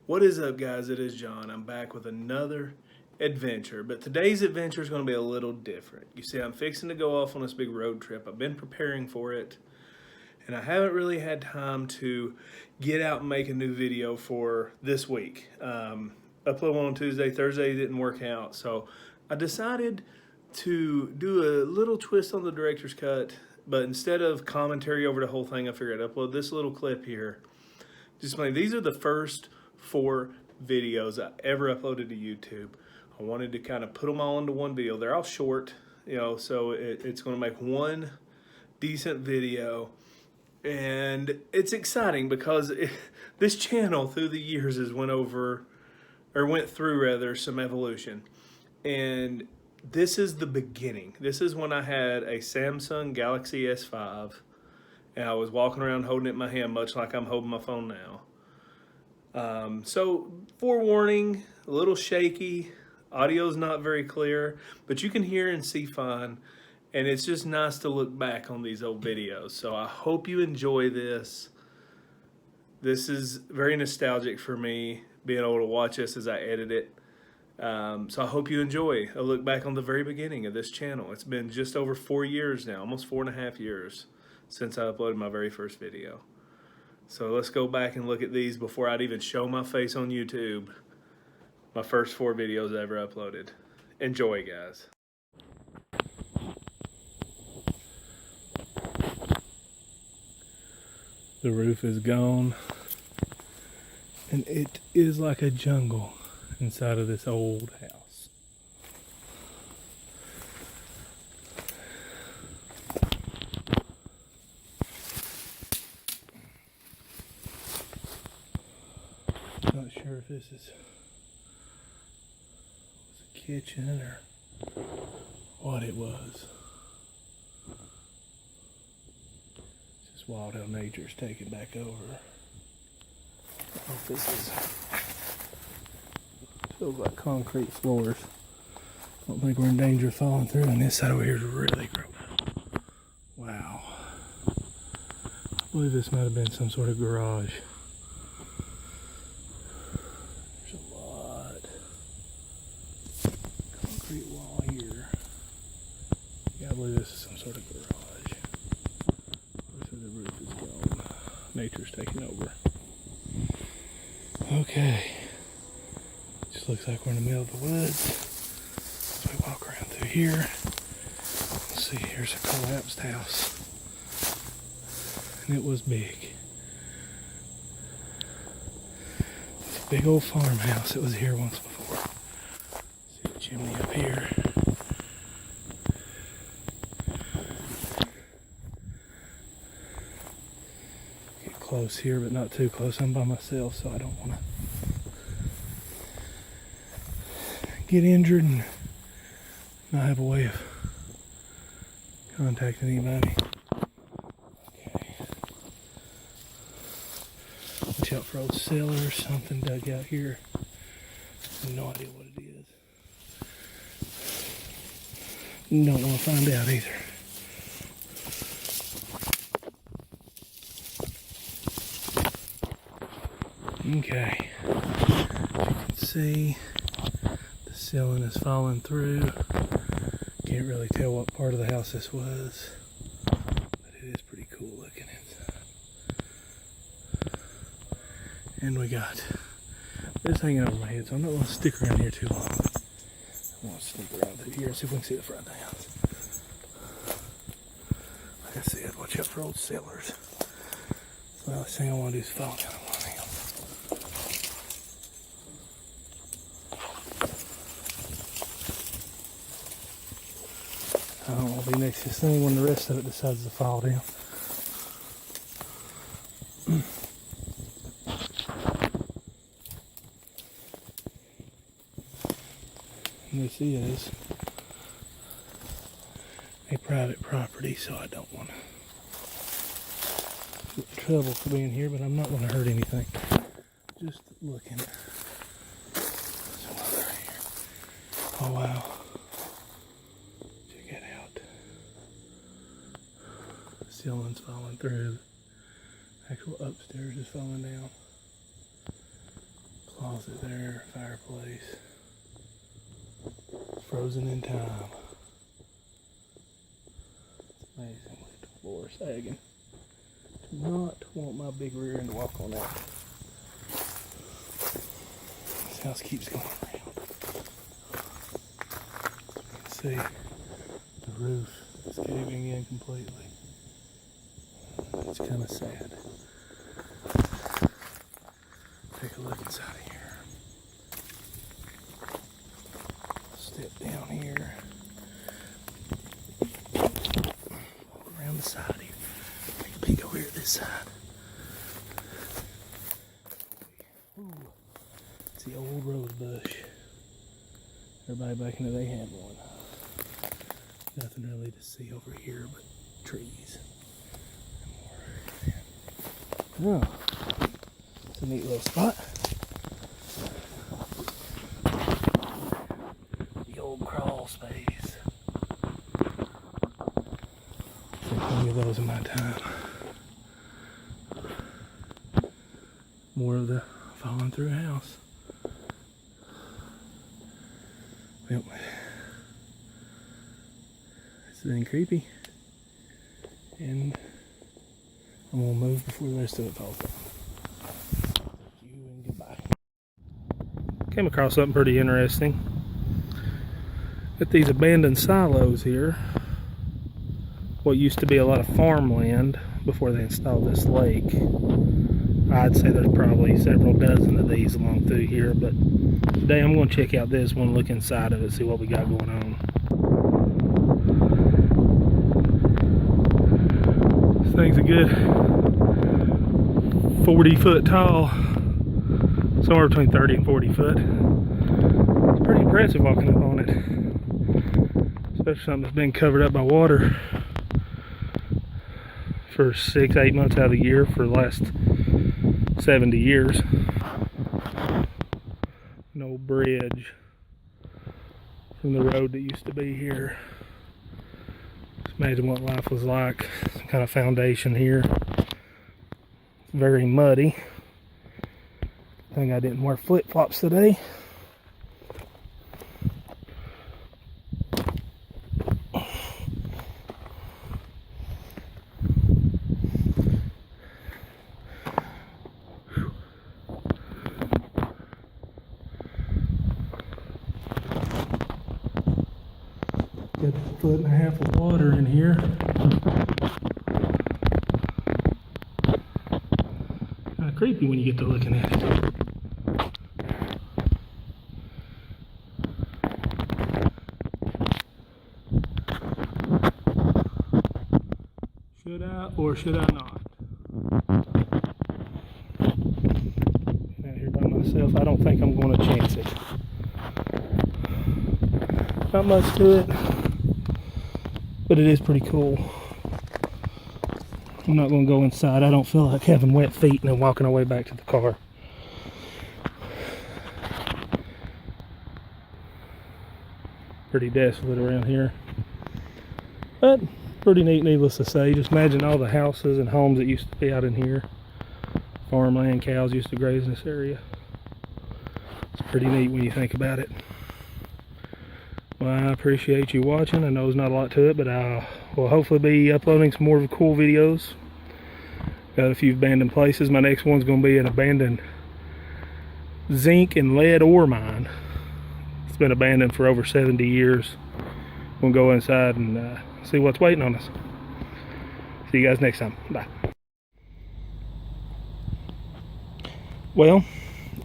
What is up, guys? It is John. I'm back with another adventure, but today's adventure is going to be a little different. You see, I'm fixing to go off on this big road trip. I've been preparing for it, and I haven't really had time to get out and make a new video for this week. Upload one on Tuesday, Thursday didn't work out, so I decided to do a little twist on the director's cut, but instead of commentary over the whole thing, I figured I'd upload this little clip here. Just like, these are the first 4 videos I ever uploaded to YouTube. I wanted to kind of put them all into one video. They're all short, so it's going to make one decent video. And it's exciting because this channel through the years has went through some evolution. And this is the beginning. This is when I had a Samsung Galaxy S5 and I was walking around holding it in my hand, much like I'm holding my phone now. So forewarning, a little shaky, audio's not very clear, but you can hear and see fine, and it's just nice to look back on these old videos. So I hope you enjoy this. This is very nostalgic for me, being able to watch this as I edit it. So I hope you enjoy a look back on the very beginning of this channel. It's been just over 4 years now, almost 4.5 years since I uploaded my very first video. So let's go back and look at these before I'd even show my face on YouTube. My first 4 videos I ever uploaded. Enjoy, guys. The roof is gone, and it is like a jungle inside of this old house. Not sure if this is a kitchen or what it was. It's just wild how nature's taking back over. I hope this feels like concrete floors. I don't think we're in danger of falling through, and this side over here is really grown up. Wow. I believe this might have been some sort of garage. Wall here. Yeah, I believe this is some sort of garage. The roof is gone. Nature's taking over. Okay. Just looks like we're in the middle of the woods. As we walk around through here, let's see, here's a collapsed house. And it was big. It's a big old farmhouse. It was here once before. Chimney up here. Get close here, but not too close. I'm by myself, so I don't want to get injured and not have a way of contacting anybody. Okay. Watch out for old cellars, something dug out here. I have no idea what it is. Don't want to find out either. Okay. As you can see, the ceiling is falling through. Can't really tell what part of the house this was, but it is pretty cool looking inside. And we got this hanging over my head, so I'm not going to stick around here too long. I want to sneak around through here and see if we can see the front of the house. Like I said, watch out for old cellars. The last thing I want to do is fall down one of them. I don't want to be next to this thing when the rest of it decides to fall down. This is a private property, so I don't want to get in trouble for being here, but I'm not going to hurt anything. Just looking. Some other here. Oh wow. Check it out. The ceiling's falling through. Actual upstairs is falling down. closet there, fireplace. It's frozen in time. It's amazing. Look at the floor sagging. Do not want my big rear end to walk on that. This house keeps going around. As you can see, the roof is caving in completely. It's kind of sad. Take a look inside of here. Step down here. Walk around the side here. Take a peek over here at this side. Ooh, it's the old rose bush. Everybody back in the day had one. Nothing really to see over here but trees. Oh, it's a neat little spot. The old crawl space. Seen plenty of those in my time. More of the falling through house. Well, it's been creepy. And I'm gonna move before the rest of it falls down. Thank you and goodbye. Came across something pretty interesting. Got these abandoned silos here. What used to be a lot of farmland before they installed this lake. I'd say there's probably several dozen of these along through here, but today I'm gonna check out this one, look inside of it, see what we got going on. This thing's a good 40 foot tall, somewhere between 30 and 40 foot. It's pretty impressive walking up on it, especially something that's been covered up by water for 6-8 months out of the year for the last 70 years. An old bridge from the road that used to be here. Just imagine what life was like. Some kind of foundation here. Very muddy. I think I didn't wear flip-flops today. Got a foot and a half of water in here. Kind of creepy when you get to looking at it. Should I or should I not? Out here by myself, I don't think I'm going to chance it. Not much to it, but it is pretty cool. I'm not going to go inside. I don't feel like having wet feet and then walking our way back to the car. Pretty desolate around here, but pretty neat, needless to say. Just imagine all the houses and homes that used to be out in here. Farmland, cows used to graze in this area. It's pretty neat when you think about it. Well, I appreciate you watching. I know there's not a lot to it, but I will hopefully be uploading some more cool videos. Got a few abandoned places. My next one's going to be an abandoned zinc and lead ore mine. It's been abandoned for over 70 years. We'll go inside and see what's waiting on us. See you guys next time. Bye. Well,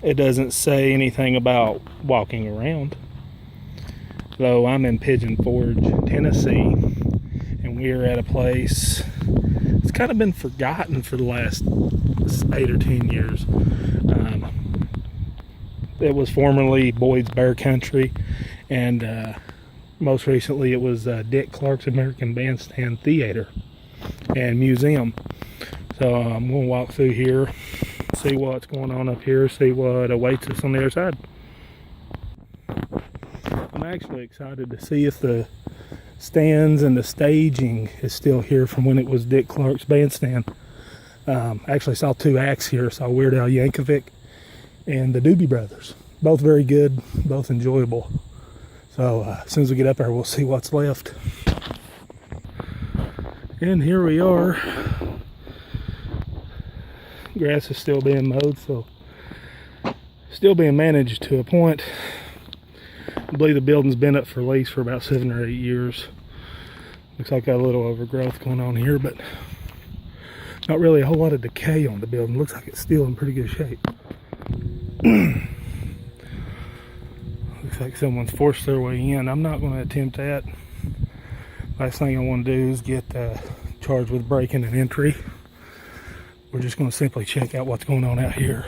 it doesn't say anything about walking around. Though I'm in Pigeon Forge, Tennessee, and we're at a place it's kind of been forgotten for the last 8 or 10 years. It was formerly Boyd's Bear Country, and most recently it was Dick Clark's American Bandstand Theater and Museum. So I'm going to walk through here, see what's going on up here, see what awaits us on the other side. I'm actually excited to see if the stands and the staging is still here from when it was Dick Clark's Bandstand. Actually saw 2 acts here. Saw Weird Al Yankovic and the Doobie Brothers. Both very good, both enjoyable. So as soon as we get up there, we'll see what's left. And here we are. Grass is still being mowed, so still being managed to a point. I believe the building's been up for lease for about 7 or 8 years. Looks like got a little overgrowth going on here, but not really a whole lot of decay on the building. Looks like it's still in pretty good shape. Looks like someone's forced their way in. I'm not going to attempt that. Last thing I want to do is get charged with breaking and entry. We're just going to simply check out what's going on out here.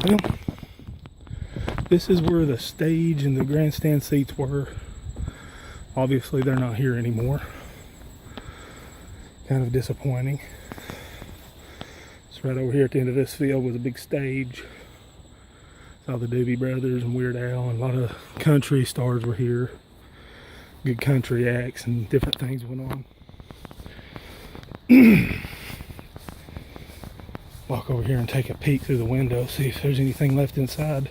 Well, this is where the stage and the grandstand seats were. Obviously they're not here anymore. Kind of disappointing. It's right over here at the end of this field was a big stage. Saw the Doobie Brothers and Weird Al, and a lot of country stars were here. Good country acts and different things went on. Walk over here and take a peek through the window, see if there's anything left inside.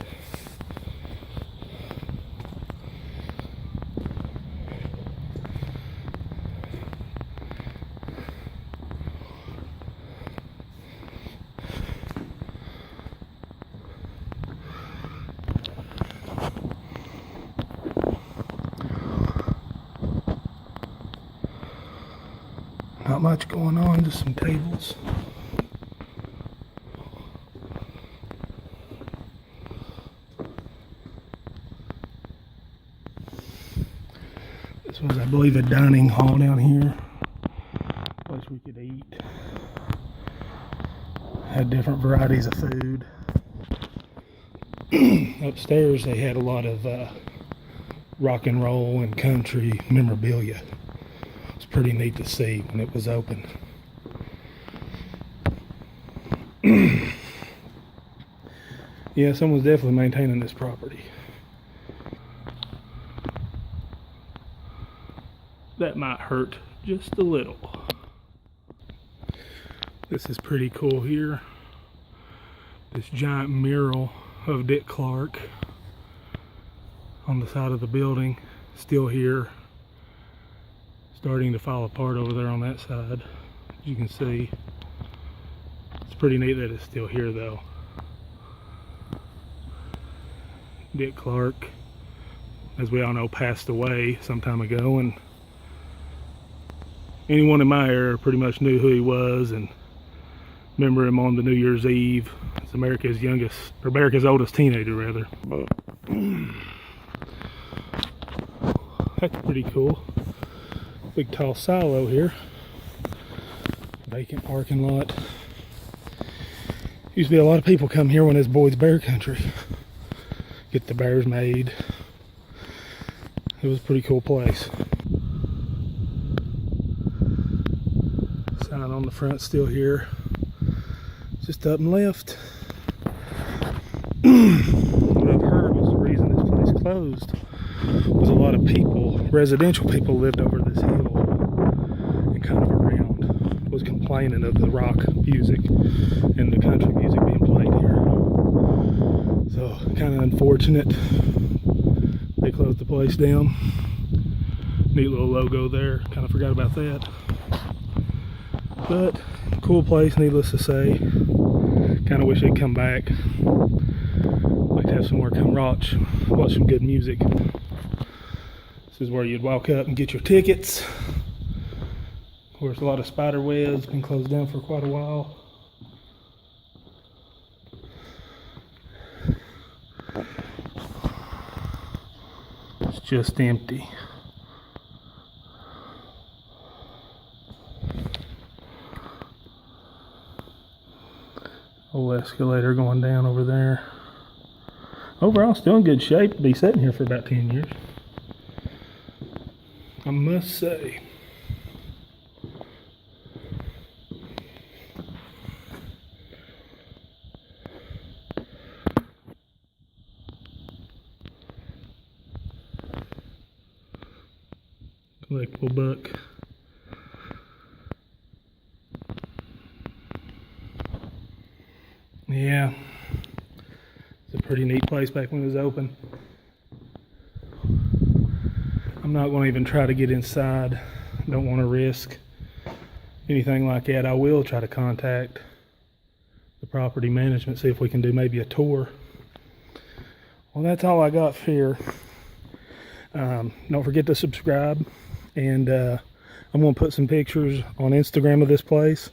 Not much going on, just some tables. This was, I believe, a dining hall down here. Place we could eat. Had different varieties of food. Upstairs they had a lot of rock and roll and country memorabilia. It's pretty neat to see when it was open. Yeah, someone's definitely maintaining this property. That might hurt just a little. This is pretty cool here. This giant mural of Dick Clark on the side of the building, still here. Starting to fall apart over there on that side. As you can see, it's pretty neat that it's still here though. Dick Clark, as we all know, passed away some time ago, and anyone in my era pretty much knew who he was and remember him on the New Year's Eve. It's America's oldest teenager, rather. That's pretty cool. Big tall silo here. Vacant parking lot. Used to be a lot of people come here when it's Boyd's Bear Country. Get the bears made. It was a pretty cool place. Sign on the front still here. Just up and left. What I've heard was the reason this place closed was a lot of people, residential people, lived over this hill and kind of around, was complaining of the rock music and the country music being played here. So kind of unfortunate they closed the place down. Neat little logo there, kind of forgot about that. But cool place, needless to say. Kind of wish they'd come back. Like to have somewhere come watch some good music. This is where you'd walk up and get your tickets. Of course, a lot of spider webs, been closed down for quite a while. It's just empty. Old escalator going down over there. Overall, still in good shape to be sitting here for about 10 years. I must say. Collectible buck. Yeah, it's a pretty neat place back when it was open. I'm not going to even try to get inside. Don't want to risk anything like that. I will try to contact the property management, see if we can do maybe a tour. Well, that's all I got for here. Don't forget to subscribe, and I'm going to put some pictures on Instagram of this place.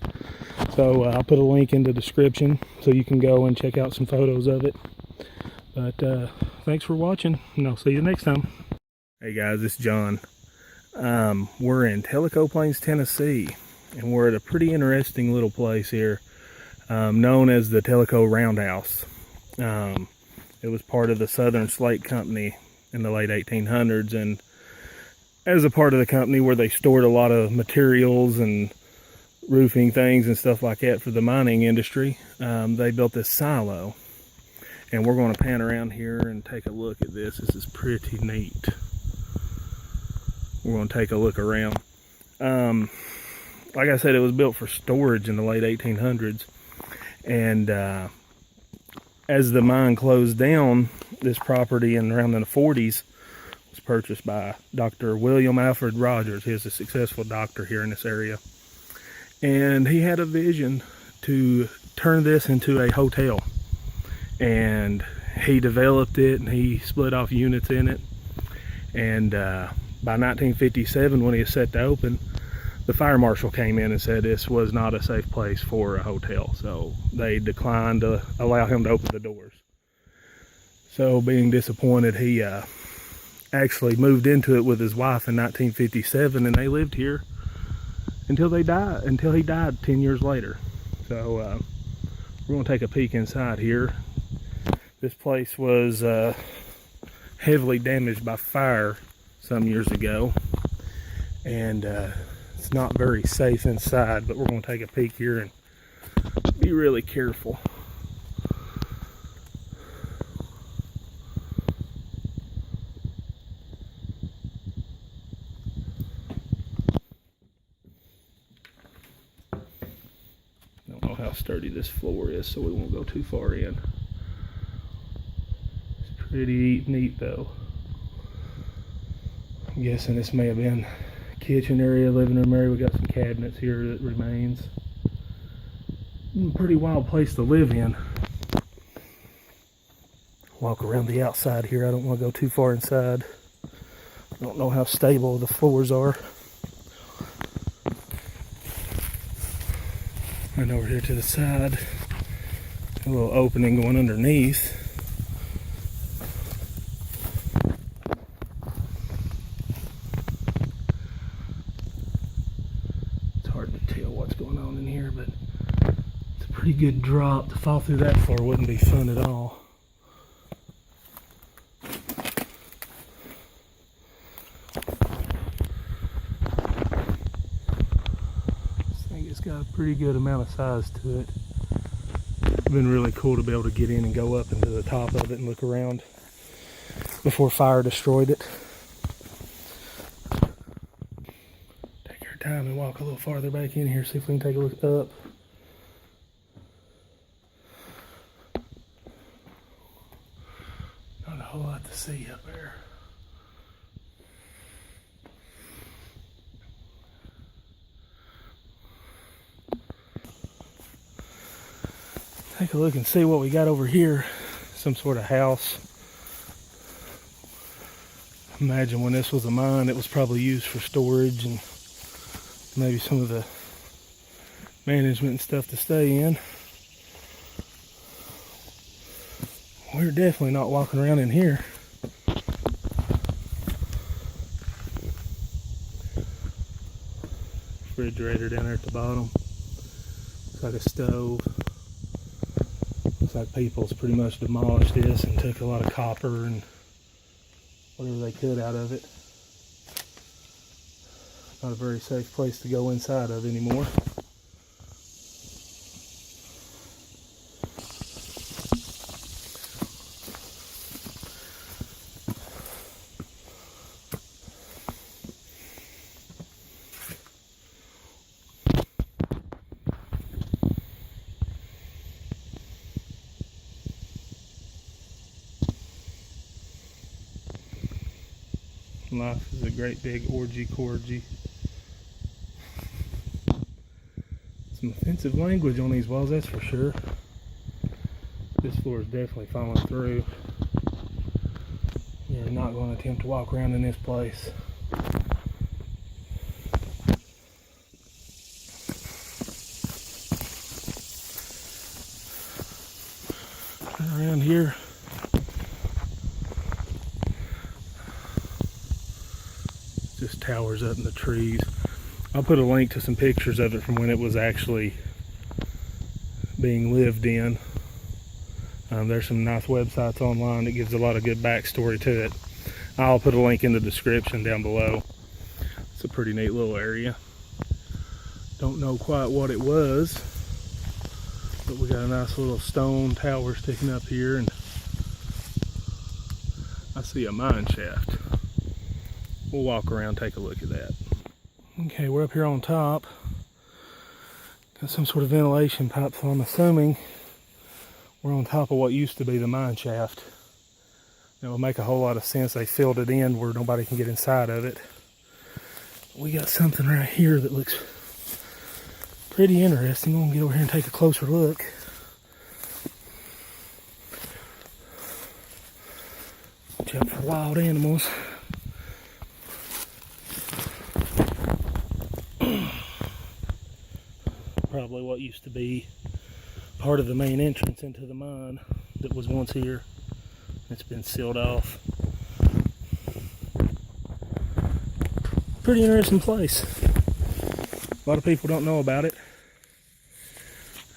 So I'll put a link in the description so you can go and check out some photos of it. But thanks for watching, and I'll see you next time. Hey guys, it's John. We're in Tellico Plains, Tennessee, and we're at a pretty interesting little place here, known as the Tellico Roundhouse. It was part of the Southern Slate Company in the late 1800s, and as a part of the company where they stored a lot of materials and roofing things and stuff like that for the mining industry, they built this silo. And we're going to pan around here and take a look at this. This is pretty neat. We're going to take a look around. Like I said, it was built for storage in the late 1800s. And as the mine closed down, this property around in the 40s was purchased by Dr. William Alfred Rogers. He was a successful doctor here in this area. And he had a vision to turn this into a hotel. And he developed it, and he split off units in it. And by 1957, when he was set to open, the fire marshal came in and said this was not a safe place for a hotel. So they declined to allow him to open the doors. So being disappointed, he actually moved into it with his wife in 1957, and they lived here until he died 10 years later. So we're going to take a peek inside here. This place was heavily damaged by fire some years ago, and it's not very safe inside, but we're going to take a peek here and be really careful. Don't know how sturdy this floor is, so we won't go too far in. Pretty neat though. I'm guessing this may have been kitchen area, living room area. We got some cabinets here that remains. Pretty wild place to live in. Walk around the outside here. I don't want to go too far inside. I don't know how stable the floors are. And over here to the side, a little opening going underneath. Pretty good drop. To fall through that far wouldn't be fun at all. This thing has got a pretty good amount of size to it. It's been really cool to be able to get in and go up into the top of it and look around before fire destroyed it. Take our time and walk a little farther back in here, see if we can take a look up. Not a whole lot to see up there. Take a look and see what we got over here. Some sort of house. Imagine when this was a mine, it was probably used for storage and maybe some of the management and stuff to stay in. We're definitely not walking around in here. Refrigerator down there at the bottom. Looks like a stove. Looks like people's pretty much demolished this and took a lot of copper and whatever they could out of it. Not a very safe place to go inside of anymore. Life is a great big orgy. Some offensive language on these walls, that's for sure. This floor is definitely falling through. You're not going to attempt to walk around in this place. Turn around here. Just towers up in the trees. I'll put a link to some pictures of it from when it was actually being lived in. There's some nice websites online that gives a lot of good backstory to it. I'll put a link in the description down below. It's a pretty neat little area. Don't know quite what it was, but we got a nice little stone tower sticking up here, and I see a mine shaft. We'll walk around, take a look at that. Okay, we're up here on top. Got some sort of ventilation pipe, so I'm assuming we're on top of what used to be the mine shaft. It will make a whole lot of sense. They filled it in where nobody can get inside of it. We got something right here that looks pretty interesting. I'm gonna get over here and take a closer look. Watch out for wild animals. Probably what used to be part of the main entrance into the mine that was once here. It's been sealed off. Pretty interesting place. A lot of people don't know about it.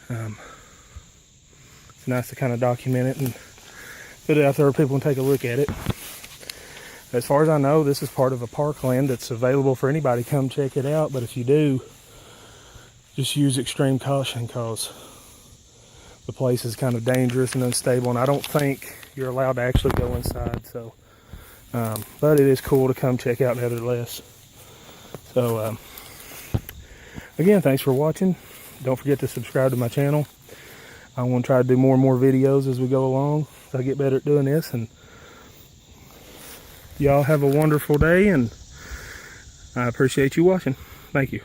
It's nice to kind of document it and put it out there where people can take a look at it. As far as I know, this is part of a parkland that's available for anybody to come check it out, but if you do, just use extreme caution because the place is kind of dangerous and unstable, and I don't think you're allowed to actually go inside. So, but it is cool to come check out nevertheless. So, again, thanks for watching. Don't forget to subscribe to my channel. I want to try to do more and more videos as we go along, so I get better at doing this. And y'all have a wonderful day, and I appreciate you watching. Thank you.